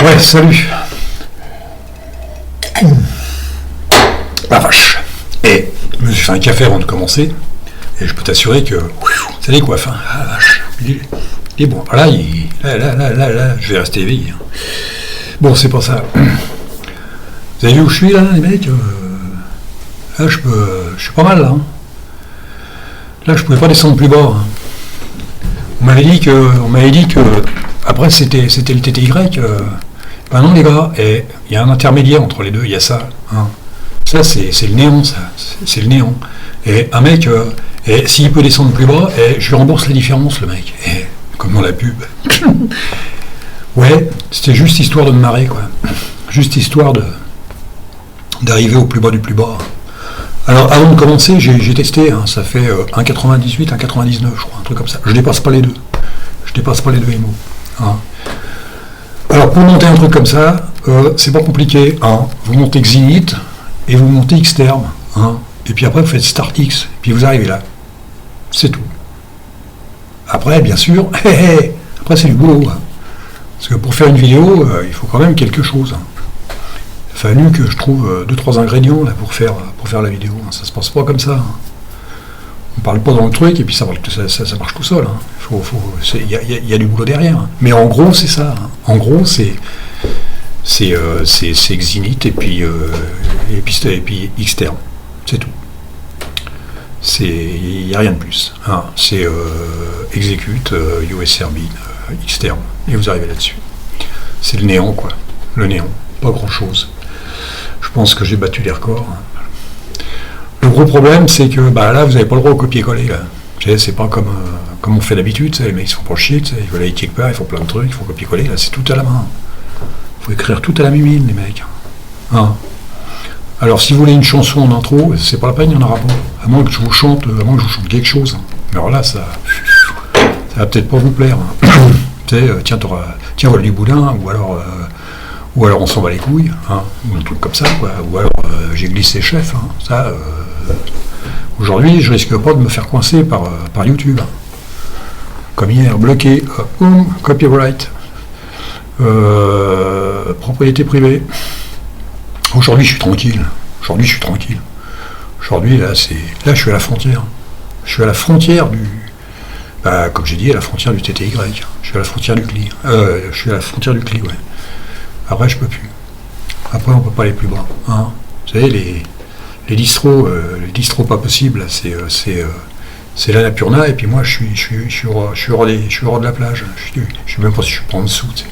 Ouais, salut. La vache. Et je me suis fait un café avant de commencer. Et je peux t'assurer que ça décoiffe. Hein. Ah la vache. Il est bon. Là, je vais rester éveillé. Hein. Bon, c'est pas ça. Vous avez vu où je suis là, les mecs Là, je suis pas mal là. Hein. Là, je pouvais pas descendre plus bas. Hein. On m'avait dit que après c'était le TTY. Ben non les gars, et il y a un intermédiaire entre les deux, il y a ça. Hein. Ça c'est le néon, ça. C'est le néon. Et un mec, et s'il peut descendre plus bas, et je lui rembourse la différence, le mec. Et comme dans la pub. Ouais, c'était juste histoire de me marrer, quoi. Juste histoire d'arriver au plus bas du plus bas. Alors avant de commencer, j'ai testé, hein, ça fait 1,98, 1,99 je crois, un truc comme ça. Je dépasse pas les deux. Je dépasse pas les deux MO. Hein. Alors pour monter un truc comme ça, c'est pas compliqué. Hein. Vous montez Xinit et vous montez Xterm. Hein. Et puis après vous faites Start X, et puis vous arrivez là. C'est tout. Après, bien sûr, après c'est du boulot. Hein. Parce que pour faire une vidéo, il faut quand même quelque chose. Hein. Il a fallu que je trouve 2-3 ingrédients là, pour faire la vidéo. Hein. Ça se passe pas comme ça. Hein. On parle pas dans le truc et puis ça marche tout seul. Hein. Il y a du boulot derrière. Hein. Mais en gros, c'est ça. Hein. En gros, c'est Xinit et puis Xterm. C'est tout. Il n'y a rien de plus. Hein. C'est execute, USRB, Xterm. Et vous arrivez là-dessus. C'est le néant, quoi. Le néant. Pas grand-chose. Je pense que j'ai battu les records. Le gros problème, c'est que là, vous n'avez pas le droit au copier-coller. Là. C'est pas comme on fait d'habitude. Les mecs, ils se font pas chier. Ils veulent aller quelque part, ils font plein de trucs, ils font copier-coller. Là, c'est tout à la main. Il faut écrire tout à la mimine, les mecs. Hein. Alors, si vous voulez une chanson en intro, c'est pas la peine, il n'y en aura pas. À moins que je vous chante quelque chose. Alors là, ça va peut-être pas vous plaire. Hein. Tiens, voilà du boudin, ou alors on s'en bat les couilles, hein, ou un truc comme ça, quoi. Ou alors j'ai glissé chef. Hein. Ça, aujourd'hui, je risque pas de me faire coincer par YouTube. Comme hier, bloqué, copyright, propriété privée. Aujourd'hui, je suis tranquille. Aujourd'hui, là, je suis à la frontière. Je suis à la frontière du... comme j'ai dit, à la frontière du TTY. Je suis à la frontière du CLI. Je suis à la frontière du CLI, ouais. Après, je peux plus. Après, on peut pas aller plus bas. Hein. Vous savez, les distros pas possibles, c'est la Napurna, et puis moi, je suis hors de la plage. Je sais même pas si je suis pas en dessous. T'sais.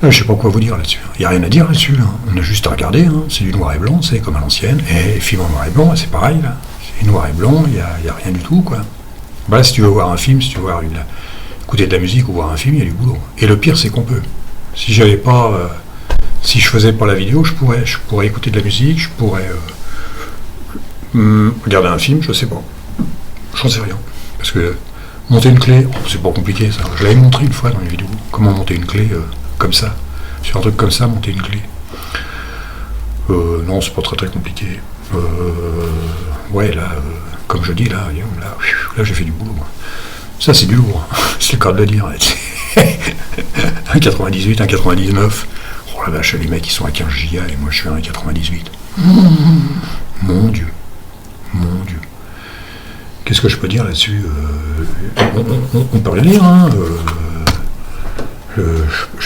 Là, je sais pas quoi vous dire là-dessus. Il n'y a rien à dire là-dessus. Hein. On a juste à regarder. Hein. C'est du noir et blanc, c'est comme à l'ancienne. Et film en noir et blanc, c'est pareil. Là. C'est noir et blanc, il n'y a rien du tout, quoi. Là, si tu veux voir un film, si tu veux écouter de la musique ou voir un film, il y a du boulot. Et le pire, c'est qu'on peut. Si je faisais pas la vidéo, je pourrais écouter de la musique, je pourrais regarder un film, je sais pas. J'en sais rien. Parce que monter une clé, c'est pas compliqué ça. Je l'avais montré une fois dans une vidéo. Comment monter une clé comme ça. Sur un truc comme ça, monter une clé. Non, c'est pas très très compliqué. Ouais, là, comme je dis, là j'ai fait du boulot. Ça, c'est du lourd. C'est le cas de le dire. 1,98, 1,99. Oh la vache, les mecs, ils sont à 15 gigas et moi, je suis à 1,98. Mon Dieu. Qu'est-ce que je peux dire là-dessus on peut rien dire, hein. Je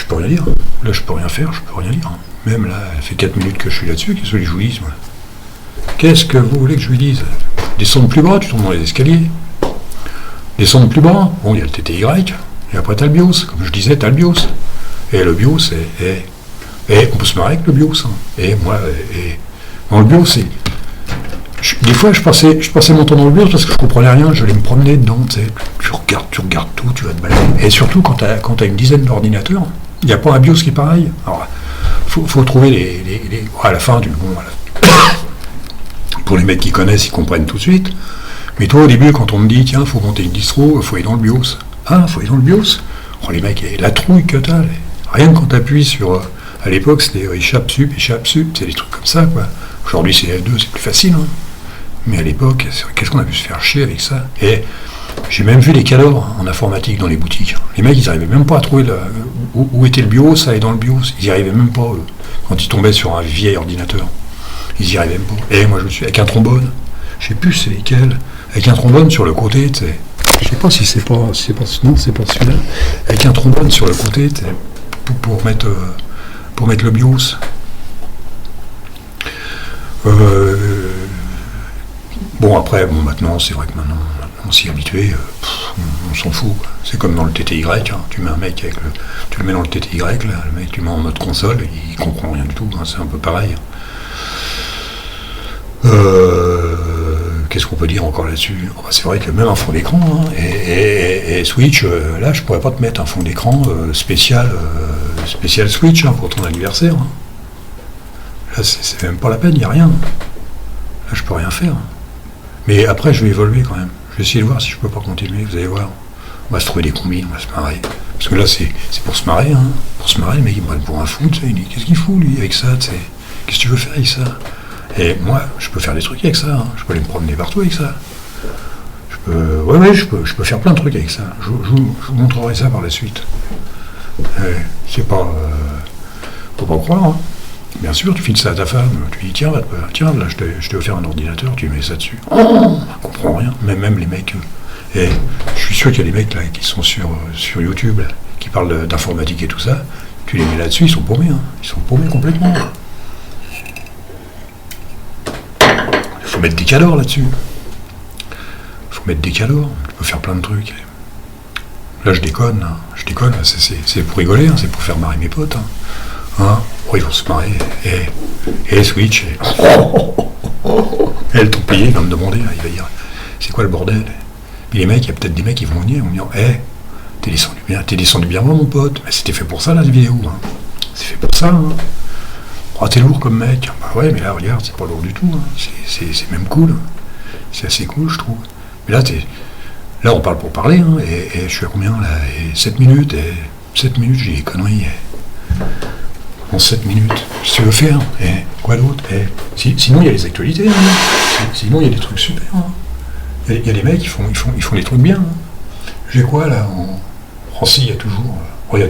peux rien dire. Là, je peux rien faire, je peux rien dire. Même là, ça fait 4 minutes que je suis là-dessus. Qu'est-ce que je vous dise, moi ? Qu'est-ce que vous voulez que je lui dise ? Descendre plus bas, tu tombes dans les escaliers. Descendre plus bas, bon, il y a le TTY, et après t'as le BIOS. Comme je disais, t'as le BIOS. Et le BIOS, et on peut se marrer avec le BIOS. Hein. Et moi, dans le BIOS, des fois, je passais mon temps dans le BIOS parce que je comprenais rien, j'allais me promener dedans, tu regardes tout, tu vas te balader. Et surtout, quand t'as une dizaine d'ordinateurs, il n'y a pas un BIOS qui est pareil. Alors, faut trouver à la fin pour les mecs qui connaissent, ils comprennent tout de suite. Mais toi, au début, quand on me dit, tiens, faut monter une distro, faut aller dans le BIOS. Ah, faut aller dans le BIOS. Oh, les mecs, la trouille que t'as. Rien que quand t'appuies sur... à l'époque, c'était échappe sup, c'est des trucs comme ça, quoi. Aujourd'hui, c'est F2, c'est plus facile, hein. Mais à l'époque, qu'est-ce qu'on a pu se faire chier avec ça ? Et J'ai même vu des cadors en informatique dans les boutiques. Les mecs, ils n'arrivaient même pas à trouver où était le BIOS, ça allait dans le BIOS. Ils n'y arrivaient même pas, eux, quand ils tombaient sur un vieil ordinateur. Ils n'y arrivaient même pas. Et moi, je me suis avec un trombone, je sais plus c'est lesquels, avec un trombone sur le côté, tu sais. Je sais pas si c'est pas, non, c'est pas celui-là. Avec un trombone sur le côté, tu sais, pour mettre le BIOS. Bon, après, maintenant, c'est vrai que maintenant on s'y est habitué, on s'en fout, quoi. C'est comme dans le TTY, hein. Tu mets un mec tu le mets dans le TTY, là, le mec, tu le mets en mode console, il comprend rien du tout, hein, c'est un peu pareil. Qu'est-ce qu'on peut dire encore là-dessus? C'est vrai que même un fond d'écran, hein, et Switch, là, je pourrais pas te mettre un fond d'écran spécial Switch, hein, pour ton anniversaire. Hein. Là, c'est même pas la peine, il n'y a rien. Là, je peux rien faire. Mais après, je vais évoluer quand même. Je vais essayer de voir si je peux pas continuer, vous allez voir. On va se trouver des combines, on va se marrer. Parce que là, c'est pour se marrer, hein. Pour se marrer, le mec, il me prend pour un fou, tu sais. Il dit, qu'est-ce qu'il fout, lui, avec ça, tu sais? Qu'est-ce que tu veux faire avec ça? Et moi, je peux faire des trucs avec ça, hein. Je peux aller me promener partout avec ça. Je peux faire plein de trucs avec ça. Je vous montrerai ça par la suite. C'est pas... faut pas croire, hein. Bien sûr, tu files ça à ta femme, tu dis tiens, là, je t'ai offert un ordinateur, tu mets ça dessus. On comprend rien, même les mecs. Et je suis sûr qu'il y a des mecs là qui sont sur YouTube, là, qui parlent d'informatique et tout ça. Tu les mets là-dessus, ils sont paumés, hein. Ils sont paumés complètement. Il faut mettre des cadors là-dessus. Il faut mettre des cadors, tu peux faire plein de trucs. Là, je déconne, hein. C'est pour rigoler, hein. C'est pour faire marrer mes potes. Hein. Hein? Oh, ils vont se marrer. Et Switch. Et le ton payé, il va me demander, là, il va dire c'est quoi le bordel? Puis les mecs, il y a peut-être des mecs qui vont venir, ils vont me dire t'es descendu bien loin, mon pote. Mais c'était fait pour ça, la vidéo. Hein. C'est fait pour ça. Hein. Oh, t'es lourd comme mec. Bah ouais, mais là, regarde, c'est pas lourd du tout. Hein. C'est même cool. C'est assez cool, je trouve. Mais là, on parle pour parler. Hein. Et je suis à combien, là? 7 minutes. Et 7 minutes, j'ai des conneries. En 7 minutes, qu'est-ce que tu veux faire? Et quoi d'autre? Sinon, il y a les actualités. Hein. Sinon, il y a des trucs super. Hein. Il y a des mecs qui font des trucs bien. Hein. J'ai quoi, là? Si, il y a toujours... il y a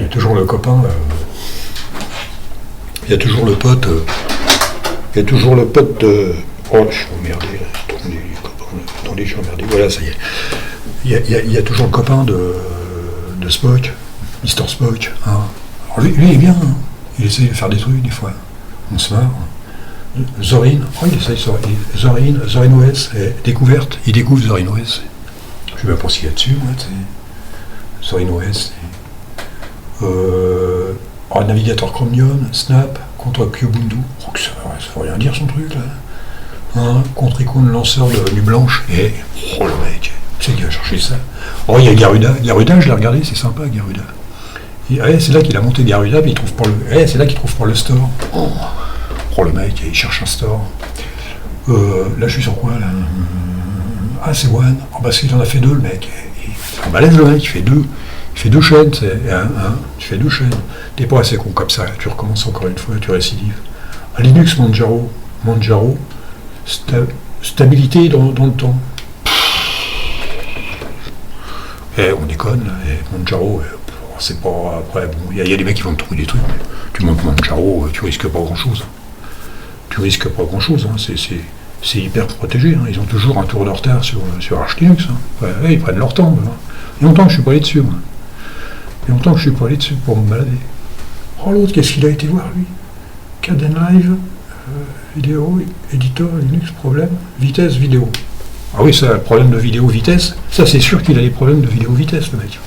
toujours le copain, là. Il y a toujours le pote... il y a toujours le pote de... Oh, je suis emmerdé, là. Attendez, je suis emmerdé. Voilà, ça y est. Il y a toujours le copain de Spock, Mister Spock. Hein. Alors lui, il est bien, hein. Il essaie de faire des trucs, des fois. On se marre. Zorin, il essaie Zorin OS, découverte. Il découvre Zorin OS. Je sais même pas ce qu'il y a dessus, moi, tu sais. Zorin OS. Navigateur Chromium, Snap, contre Kubuntu. Ça faut rien dire, son truc, là. Hein, contre icône lanceur de nu blanche. Et, le mec, c'est qui va chercher ça. Il y a Garuda. Garuda, je l'ai regardé, c'est sympa, Garuda. C'est là qu'il a monté Garuda, puis il trouve pas le. C'est là qu'il trouve pas le store. Le mec, il cherche un store. Là, je suis sur quoi, là? C'est One. Parce qu'il en a fait 2, le mec. Il balèze, le mec, il fait 2. Il fait 2 chaînes, tu fais 2 chaînes. T'es pas assez con comme ça, tu recommences encore une fois, tu récidives. Linux Manjaro, stabilité dans le temps. On déconne, là. Manjaro, c'est pas... Après, bon, il y a des mecs qui vont te trouver des trucs, mais tu montes Manjaro, tu risques pas grand-chose. Hein. C'est hyper protégé, hein. Ils ont toujours un tour de retard sur Arch Linux. Hein. Ils prennent leur temps. Hein. Il y a longtemps que je suis pas allé dessus, moi. Il y a longtemps que je suis pas allé dessus pour me balader. L'autre, qu'est-ce qu'il a été voir, lui? Caden Live, vidéo, éditeur, Linux, problème, vitesse, vidéo. Ah oui, ça, le problème de vidéo, vitesse, ça c'est sûr qu'il a des problèmes de vidéo, vitesse, le mec.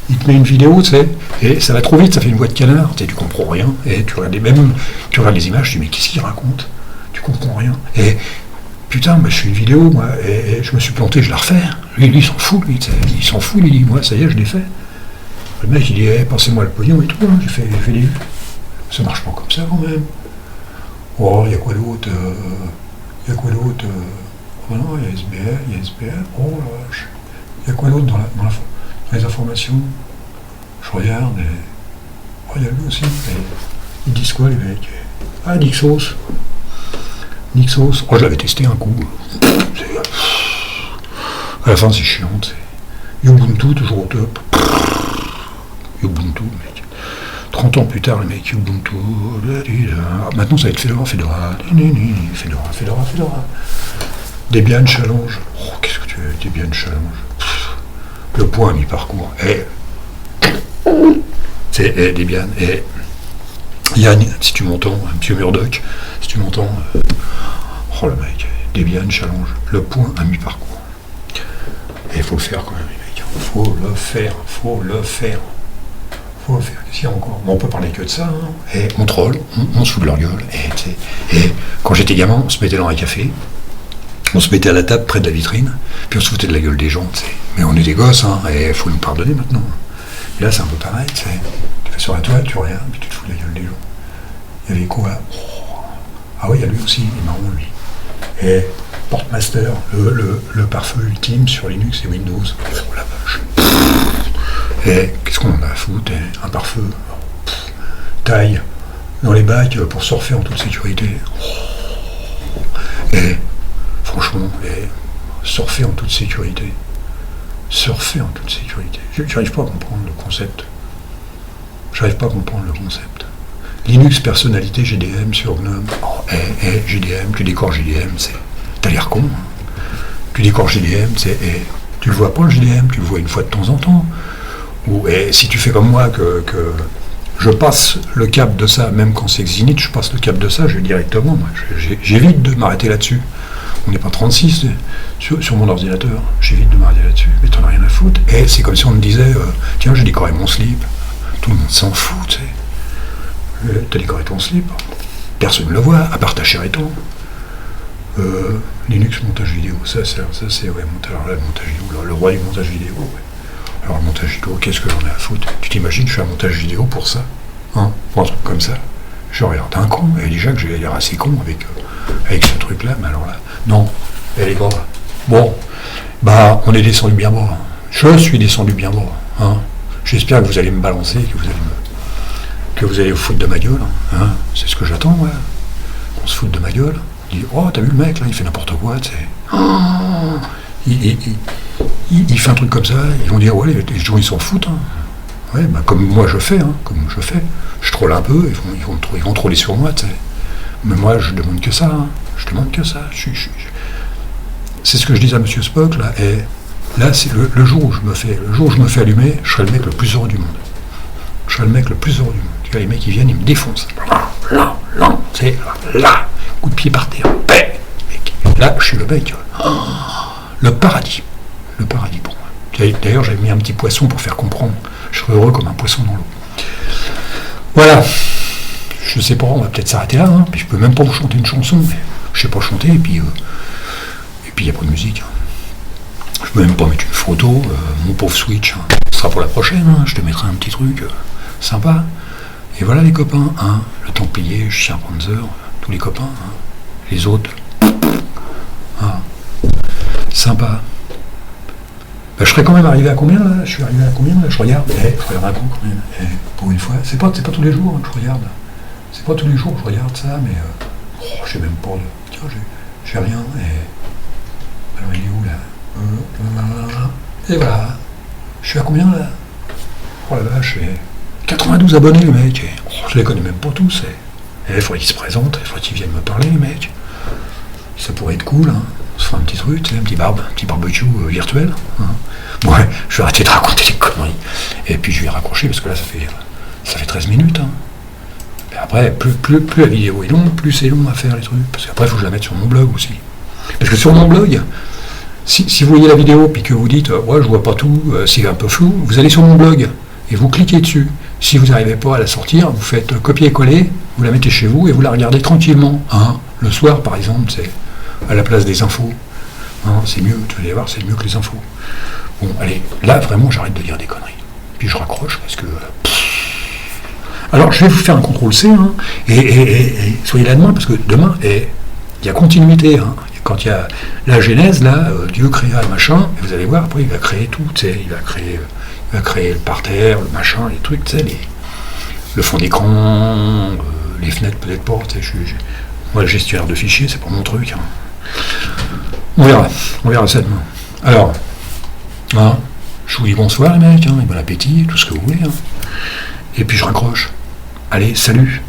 Il te met une vidéo, tu sais, et ça va trop vite, ça fait une voix de canard, tu comprends rien, et tu regardes les images, tu dis mais qu'est-ce qu'il raconte? Tu comprends rien. Et putain, je fais une vidéo, moi, et je me suis planté, je la refais. Lui, il s'en fout, il s'en fout, il dit, moi, ça y est, je l'ai fait. Le mec, il dit, passez-moi le pognon et tout, hein, j'ai fait des vues. Ça marche pas comme ça, quand même. Il y a quoi d'autre? Voilà, il y a SBL, oh la vache. Il y a quoi d'autre dans les informations? Je regarde, il y a lui aussi. Ils disent quoi, les mecs? Nixos. Je l'avais testé un coup. À la fin, c'est chiant, c'est Ubuntu, toujours au top. Ubuntu, mec. 30 ans plus tard, le mec, Ubuntu. Maintenant, ça va être Fedora. Debian Challenge. Oh, qu'est-ce que tu veux, Debian Challenge. Le point à mi-parcours. C'est Debian. Yann, si tu m'entends, monsieur Murdoch, si tu m'entends. Oh le mec, Debian Challenge. Le point à mi-parcours. Et il faut le faire quand même, les mecs. Faut le faire. Qu'est-ce qu'il y a encore? Bon, on peut parler que de ça, hein. Et on troll, on se fout de leur gueule. Et quand j'étais gamin, on se mettait dans un café, on se mettait à la table près de la vitrine, puis on se foutait de la gueule des gens, t'sais. Mais on est des gosses, hein, et il faut nous pardonner maintenant. Et là, c'est un peu pareil, tu fais sur la toile, tu regardes, puis tu te fous de la gueule des gens. Il y avait quoi? Ah oui, il y a lui aussi, il est marrant, lui. Et Portmaster, le pare-feu ultime sur Linux et Windows. Oh la vache. Et qu'est-ce qu'on en a à foutre? Un pare-feu, taille dans les bacs pour surfer en toute sécurité. Et franchement, surfer en toute sécurité. J'arrive pas à comprendre le concept. Linux personnalité GDM sur GNOME. GDM, tu décores GDM, t'as l'air con. Hein. Tu décores GDM, tu le vois pas le GDM, tu le vois une fois de temps en temps. Et si tu fais comme moi, que je passe le cap de ça, même quand c'est Xinit, je passe le cap de ça, je vais directement, moi, j'évite de m'arrêter là-dessus. On n'est pas 36 sur mon ordinateur, j'évite de m'arrêter là-dessus, mais t'en as rien à foutre. Et c'est comme si on me disait, tiens, j'ai décoré mon slip. Tout le monde s'en fout, tu sais. T'as décoré ton slip, personne ne le voit, à part ta chère et ton. Linux montage vidéo, ça c'est ouais, montage vidéo, le roi du montage vidéo, ouais. Alors, le montage vidéo, qu'est-ce que j'en ai à foutre? Tu t'imagines, je fais un montage vidéo pour ça, hein, pour un truc comme ça. Je regarde un con, et déjà que j'ai l'air assez con avec ce truc-là, mais alors là, non, elle est grave. Bon, bah, on est descendu bien bas. Je suis descendu bien bas, hein. J'espère que vous allez me balancer, que vous allez vous foutre de ma gueule, hein. C'est ce que j'attends, ouais. On se fout de ma gueule. On dit, oh, t'as vu le mec, là, il fait n'importe quoi, tu sais. Oh, il fait un truc comme ça, ils vont dire, ouais, les gens, ils s'en foutent, hein. Ouais, bah, comme moi je fais, hein, je troll un peu, ils vont troller sur moi, tu sais. Mais moi, je demande que ça, hein. C'est ce que je disais à Monsieur Spock, là, et là, c'est le jour où je me fais allumer, je serai le mec le plus heureux du monde. Tu vois, les mecs, ils viennent, ils me défoncent. Là, c'est là, coup de pied par terre. Mec. Là, je suis le mec, le paradis pour moi. D'ailleurs, j'avais mis un petit poisson pour faire comprendre. Je serais heureux comme un poisson dans l'eau. Voilà. Je sais pas, on va peut-être s'arrêter là, hein. Puis je peux même pas vous chanter une chanson, mais je sais pas chanter, et puis il n'y a pas de musique. Hein. Je peux même pas mettre une photo, mon pauvre Switch, hein. Ce sera pour la prochaine, hein. Je te mettrai un petit truc sympa. Et voilà les copains, hein. Le Templier, Chien Panzer, tous les copains, hein. Les autres. Hein. Sympa. Bah, je serais quand même arrivé à combien là? Je suis arrivé à combien là? Je regarde. Je regarde un coup quand même. Pour une fois. C'est pas tous les jours, hein, que je regarde. C'est pas tous les jours que je regarde ça, mais je sais même pas. Tiens, j'ai rien. Alors il est où là? Et voilà. Je suis à combien là? Oh la vache, 92 abonnés les mecs. Je les connais même pas tous. Il faudrait qu'ils se présentent, il faudrait qu'ils viennent me parler les mecs. Ça pourrait être cool, hein. On se fera un petit truc, tu sais, un petit barbecue virtuel. Hein. Ouais, je vais arrêter de raconter des conneries. Et puis je vais raccrocher parce que là ça fait 13 minutes. Hein. Et après, plus la vidéo est longue, plus c'est long à faire les trucs. Parce qu'après, il faut que je la mette sur mon blog aussi. Parce que sur mon blog, si vous voyez la vidéo puis que vous dites ouais, je vois pas tout, c'est un peu flou, vous allez sur mon blog et vous cliquez dessus. Si vous n'arrivez pas à la sortir, vous faites copier-coller, vous la mettez chez vous et vous la regardez tranquillement. Hein. Le soir, par exemple, c'est à la place des infos. Hein, c'est mieux, tu vas voir, c'est mieux que les infos. Bon, allez, là, vraiment, j'arrête de dire des conneries. Puis je raccroche parce que... Alors, je vais vous faire un CTRL-C, hein, et soyez là demain, parce que demain, il y a continuité. Hein. Quand il y a la Genèse, là, Dieu créa le machin, et vous allez voir, après, il va créer tout, tu sais, il va créer le parterre, le machin, les trucs, tu sais, le fond d'écran, les fenêtres, peut-être pas, tu sais, moi, le gestionnaire de fichiers, c'est pas mon truc. Hein. On verra ça demain. Alors, Ah, je vous dis bonsoir les mecs, hein, et bon appétit, tout ce que vous voulez. Hein. Et puis je raccroche. Allez, salut.